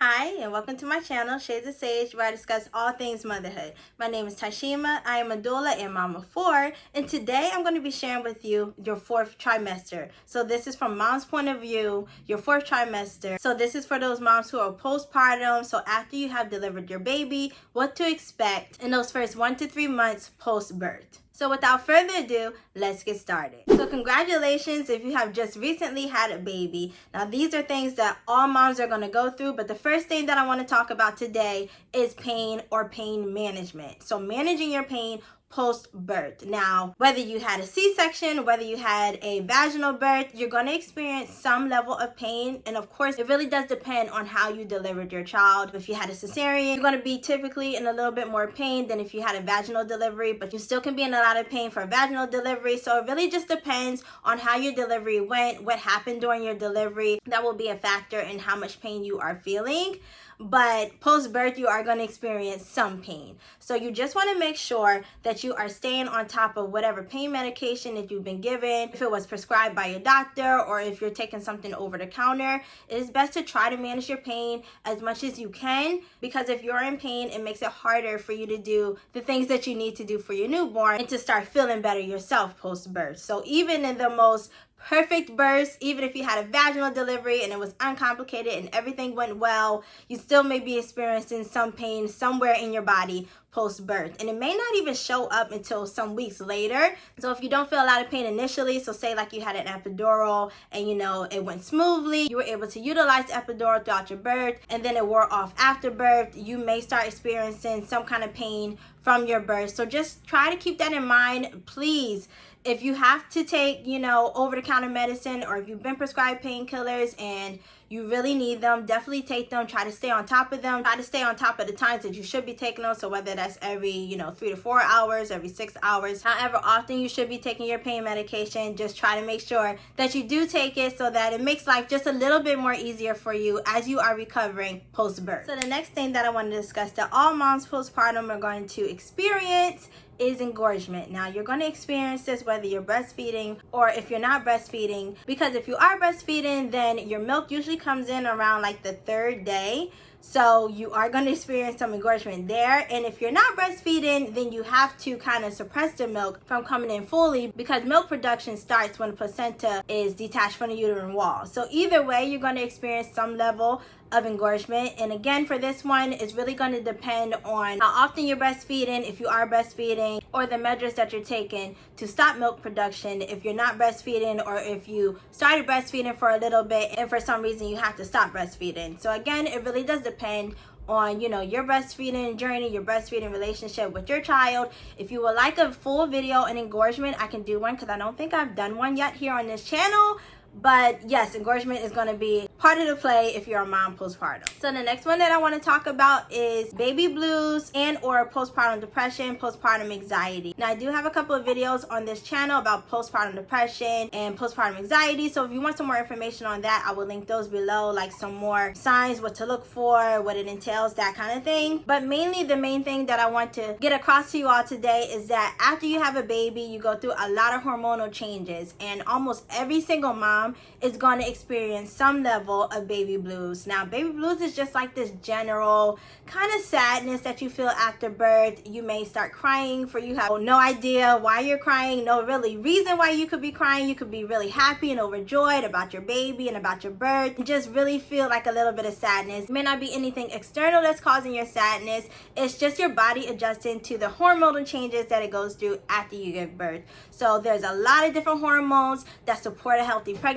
Hi, and welcome to my channel, Shades of Sage, where I discuss all things motherhood. My name is Tashima. I am a doula and mom of 4, and today I'm going to be sharing with you your 4th trimester. So this is from mom's point of view, your 4th trimester. So this is for those moms who are postpartum, so after you have delivered your baby, what to expect in those first 1 to 3 months post-birth. So without further ado, let's get started. So congratulations if you have just recently had a baby. Now these are things that all moms are going to go through, but the first thing that I want to talk about today is pain or pain management. So managing your pain post-birth. Now, whether you had a C-section, whether you had a vaginal birth, you're going to experience some level of pain. And of course, it really does depend on how you delivered your child. If you had a cesarean, you're going to be typically in a little bit more pain than if you had a vaginal delivery, but you still can be in a lot of pain for a vaginal delivery. So it really just depends on how your delivery went, what happened during your delivery. That will be a factor in how much pain you are feeling. But post-birth, you are going to experience some pain. So you just want to make sure that you are staying on top of whatever pain medication that you've been given. If it was prescribed by your doctor or if you're taking something over the counter, it is best to try to manage your pain as much as you can, because if you're in pain, it makes it harder for you to do the things that you need to do for your newborn and to start feeling better yourself post-birth. So even in the most perfect birth, even if you had a vaginal delivery and it was uncomplicated and everything went well, you still may be experiencing some pain somewhere in your body post-birth, and it may not even show up until some weeks later. So if you don't feel a lot of pain initially, so say like you had an epidural and it went smoothly, you were able to utilize the epidural throughout your birth, and then it wore off after birth, you may start experiencing some kind of pain from your birth. So just try to keep that in mind, please. If you have to take, over-the-counter medicine, or if you've been prescribed painkillers and you really need them, definitely take them. Try to stay on top of them. Try to stay on top of the times that you should be taking them. So whether that's every, 3 to 4 hours, every 6 hours, however often you should be taking your pain medication, just try to make sure that you do take it so that it makes life just a little bit more easier for you as you are recovering post-birth. So the next thing that I want to discuss that all moms postpartum are going to experience is engorgement. Now you're going to experience this whether you're breastfeeding or if you're not breastfeeding, because if you are breastfeeding, then your milk usually comes in around like the 3rd day. So you are going to experience some engorgement there. And if you're not breastfeeding, then you have to kind of suppress the milk from coming in fully, because milk production starts when the placenta is detached from the uterine wall. So either way, you're going to experience some level of engorgement. And again, for this one, it's really going to depend on how often you're breastfeeding, if you are breastfeeding, or the measures that you're taking to stop milk production if you're not breastfeeding, or if you started breastfeeding for a little bit and for some reason you have to stop breastfeeding. So again, it really does depend on your breastfeeding journey, your breastfeeding relationship with your child. If you would like a full video on engorgement, I can do one, because I don't think I've done one yet here on this channel. But yes, engorgement is going to be part of the play if you're a mom postpartum. So the next one that I want to talk about is baby blues and or postpartum depression, postpartum anxiety. Now I do have a couple of videos on this channel about postpartum depression and postpartum anxiety. So if you want some more information on that, I will link those below, like some more signs, what to look for, what it entails, that kind of thing. But mainly the main thing that I want to get across to you all today is that after you have a baby, you go through a lot of hormonal changes, and almost every single mom is going to experience some level of baby blues. Now, baby blues is just like this general kind of sadness that you feel after birth. You may start crying, for you have no idea why you're crying, no really reason why you could be crying. You could be really happy and overjoyed about your baby and about your birth. You just really feel like a little bit of sadness. It may not be anything external that's causing your sadness. It's just your body adjusting to the hormonal changes that it goes through after you give birth. So there's a lot of different hormones that support a healthy pregnancy.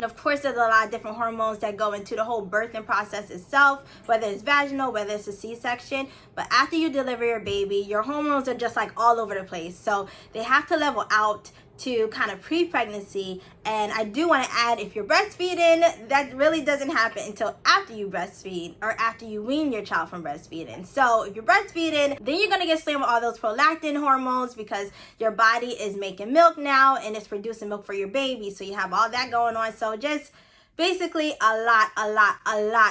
Of course, there's a lot of different hormones that go into the whole birthing process itself, whether it's vaginal, whether it's a C-section. But after you deliver your baby, your hormones are just like all over the place. So they have to level out to kind of pre-pregnancy. And I do want to add, if you're breastfeeding, that really doesn't happen until after you breastfeed or after you wean your child from breastfeeding. So if you're breastfeeding, then you're going to get slammed with all those prolactin hormones, because your body is making milk now and it's producing milk for your baby. So you have all that going on. So just basically a lot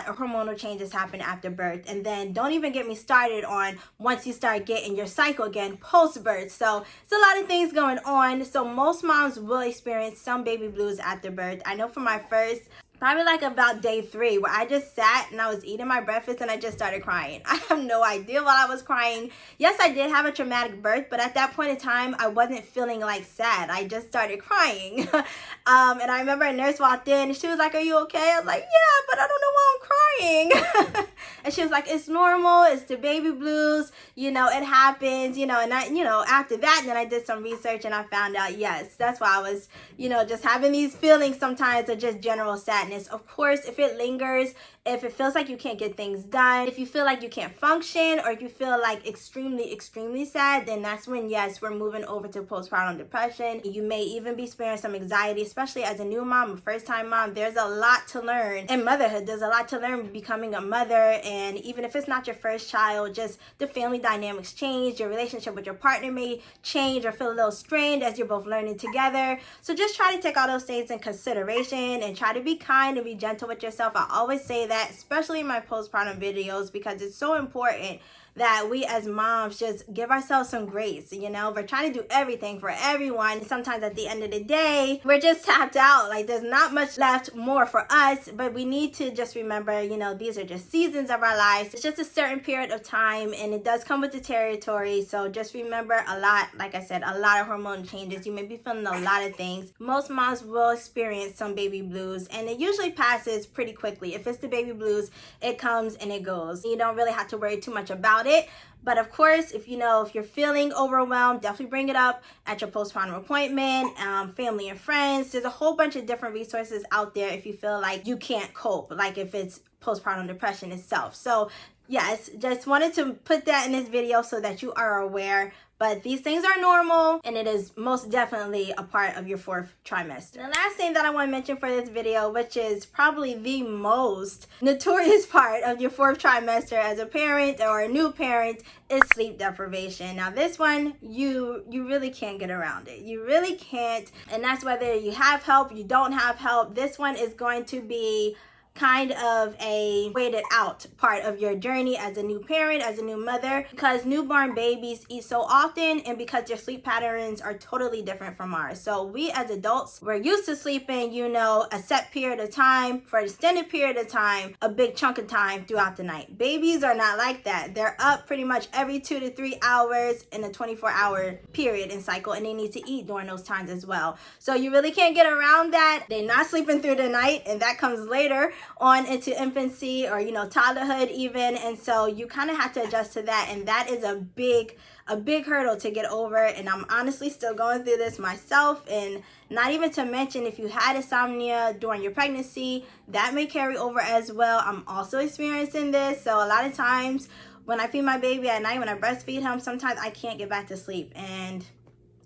of hormonal changes happen after birth. And then don't even get me started on once you start getting your cycle again post-birth. So it's a lot of things going on. So most moms will experience some baby blues after birth. I know for my first probably like about day 3, where I just sat and I was eating my breakfast and I just started crying. I have no idea why I was crying. Yes, I did have a traumatic birth, but at that point in time, I wasn't feeling like sad. I just started crying. And I remember a nurse walked in and she was like, "Are you okay?" I was like, "Yeah, but I don't know why I'm crying." And she was like, "It's normal. It's the baby blues. You know, it happens." You know, and I, you know, after that, then I did some research and I found out, yes, that's why I was, you know, just having these feelings sometimes of just general sadness. Of course, if it lingers, if it feels like you can't get things done, if you feel like you can't function, or if you feel like extremely sad, then that's when, yes, we're moving over to postpartum depression. You may even be experiencing some anxiety, especially as a new mom, a first-time mom. There's a lot to learn in motherhood. There's a lot to learn becoming a mother, and even if it's not your first child, just the family dynamics change. Your relationship with your partner may change or feel a little strained as you're both learning together. So just try to take all those things in consideration and try to be kind and be gentle with yourself. I always say that, especially in my postpartum videos, because it's so important that we as moms just give ourselves some grace. You know, we're trying to do everything for everyone. Sometimes at the end of the day, we're just tapped out. Like, there's not much left more for us, but we need to just remember, you know, these are just seasons of our lives. It's just a certain period of time, and it does come with the territory. So just remember, a lot, like I said, a lot of hormone changes. You may be feeling a lot of things. Most moms will experience some baby blues, and it usually passes pretty quickly. If it's the baby blues, it comes and it goes. You don't really have to worry too much about it. But of course, if you're feeling overwhelmed, definitely bring it up at your postpartum appointment, family and friends. There's a whole bunch of different resources out there if you feel like you can't cope, like if it's postpartum depression itself. So yes, just wanted to put that in this video so that you are aware. But these things are normal, and it is most definitely a part of your 4th trimester. The last thing that I want to mention for this video, which is probably the most notorious part of your 4th trimester as a parent or a new parent, is sleep deprivation. Now this one, you really can't get around it. You really can't. And that's whether you have help, you don't have help. This one is going to be kind of a waited out part of your journey as a new parent, as a new mother, because newborn babies eat so often, and because their sleep patterns are totally different from ours. So we as adults, we're used to sleeping, you know, a set period of time for an extended period of time, a big chunk of time throughout the night. Babies are not like that. They're up pretty much every 2 to 3 hours in a 24-hour period and cycle, and they need to eat during those times as well. So you really can't get around that. They're not sleeping through the night, and that comes later on into infancy, or, you know, toddlerhood even. And so you kind of have to adjust to that, and that is a big hurdle to get over. And I'm honestly still going through this myself. And not even to mention, if you had insomnia during your pregnancy, that may carry over as well. I'm also experiencing this. So a lot of times when I feed my baby at night, when I breastfeed him, sometimes I can't get back to sleep, and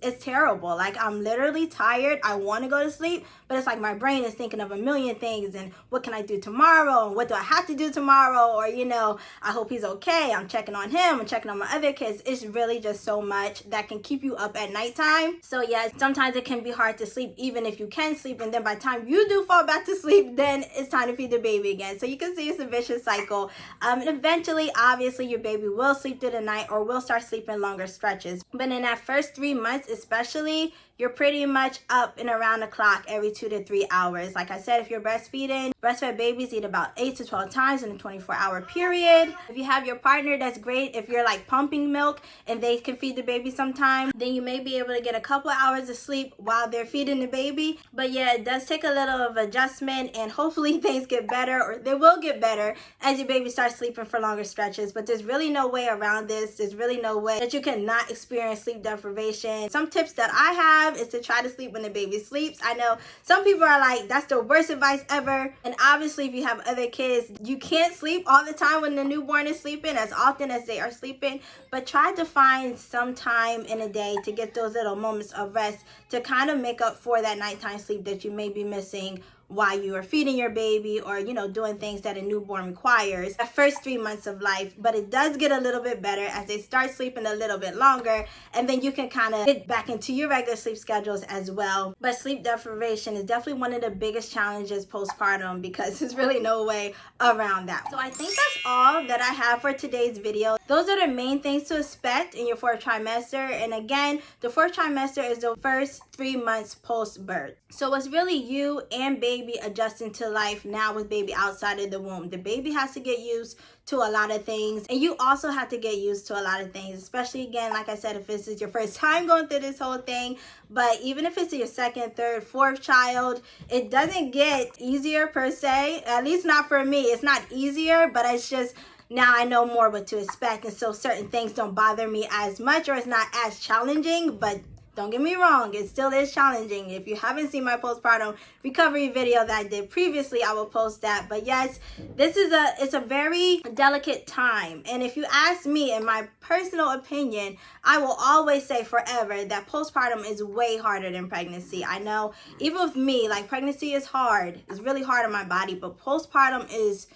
it's terrible. Like, I'm literally tired. I want to go to sleep, but it's like my brain is thinking of a million things, and what can I do tomorrow, and what do I have to do tomorrow, or, you know, I hope he's okay. I'm checking on him, I'm checking on my other kids. It's really just so much that can keep you up at nighttime. So yeah, sometimes it can be hard to sleep even if you can sleep, and then by the time you do fall back to sleep, then it's time to feed the baby again. So you can see it's a vicious cycle. And eventually, obviously, your baby will sleep through the night, or will start sleeping longer stretches. But in that first 3 months especially, you're pretty much up and around the clock every 2 to 3 hours. Like I said, if you're breastfeeding, breastfed babies eat about 8 to 12 times in a 24-hour period. If you have your partner, that's great. If you're like pumping milk and they can feed the baby sometime, then you may be able to get a couple of hours of sleep while they're feeding the baby. But yeah, it does take a little of adjustment, and hopefully things get better, or they will get better as your baby starts sleeping for longer stretches. But there's really no way around this. There's really no way that you cannot experience sleep deprivation. Some tips that I have is to try to sleep when the baby sleeps. I know some people are like, that's the worst advice ever. And obviously, if you have other kids, you can't sleep all the time when the newborn is sleeping, as often as they are sleeping. But try to find some time in a day to get those little moments of rest to kind of make up for that nighttime sleep that you may be missing while you are feeding your baby, or, you know, doing things that a newborn requires the first 3 months of life. But it does get a little bit better as they start sleeping a little bit longer, and then you can kind of get back into your regular sleep schedules as well. But sleep deprivation is definitely one of the biggest challenges postpartum, because there's really no way around that. So I think that's all that I have for today's video. Those are the main things to expect in your 4th trimester. And again, the 4th trimester is the first 3 months post birth. So it's really you and baby baby adjusting to life now with baby outside of the womb. The baby has to get used to a lot of things, and you also have to get used to a lot of things, especially, again, like I said, if this is your first time going through this whole thing. But even if it's your second, third, fourth child, it doesn't get easier per se, at least not for me. It's not easier, but it's just now I know more what to expect, and so certain things don't bother me as much, or it's not as challenging. But don't get me wrong, it still is challenging. If you haven't seen my postpartum recovery video that I did previously, I will post that. But yes, it's a very delicate time. And if you ask me, in my personal opinion, I will always say forever that postpartum is way harder than pregnancy. I know, even with me, like, pregnancy is hard. It's really hard on my body, but postpartum is,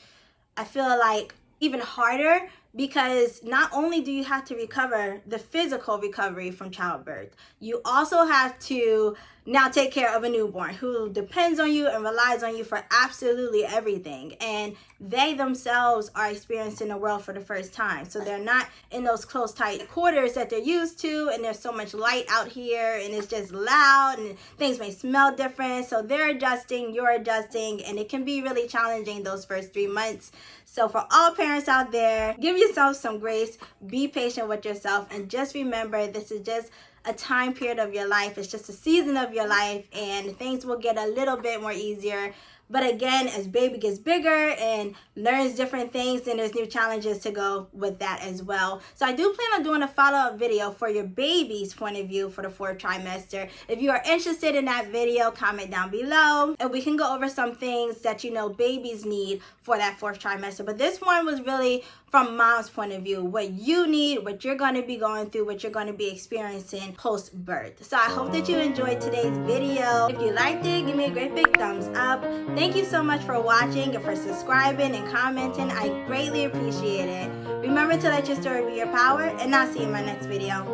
I feel like, even harder, because not only do you have to recover the physical recovery from childbirth, you also have to now take care of a newborn who depends on you and relies on you for absolutely everything. And they themselves are experiencing the world for the first time. So they're not in those close, tight quarters that they're used to, and there's so much light out here, and it's just loud, and things may smell different. So they're adjusting, you're adjusting, and it can be really challenging those first 3 months. So for all parents out there, give yourself some grace, be patient with yourself, and just remember, this is just a time period of your life. It's just a season of your life, and things will get a little bit more easier. But again, as baby gets bigger and learns different things, then there's new challenges to go with that as well. So I do plan on doing a follow-up video for your baby's point of view for the 4th trimester. If you are interested in that video, comment down below, and we can go over some things that, you know, babies need for that 4th trimester. But this one was really from mom's point of view, what you need, what you're going to be going through, what you're going to be experiencing post-birth. So I hope that you enjoyed today's video. If you liked it, give me a great big thumbs up. Thank you so much for watching and for subscribing and commenting. I greatly appreciate it. Remember to let your story be your power, and I'll see you in my next video.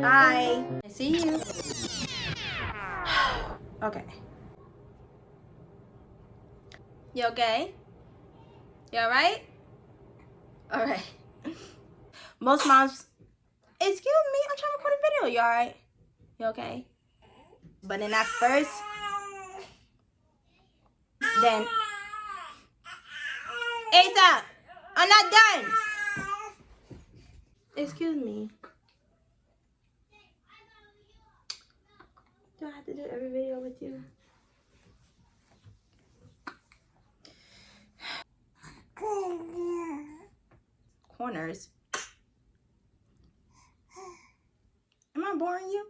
Bye. I see you. Okay. You okay? You alright? Alright. Most moms, excuse me, I'm trying to record a video. You alright? You okay? But in that first, then, ASAP, I'm not done. Excuse me. Do I have to do every video with you? Corners. Am I boring you?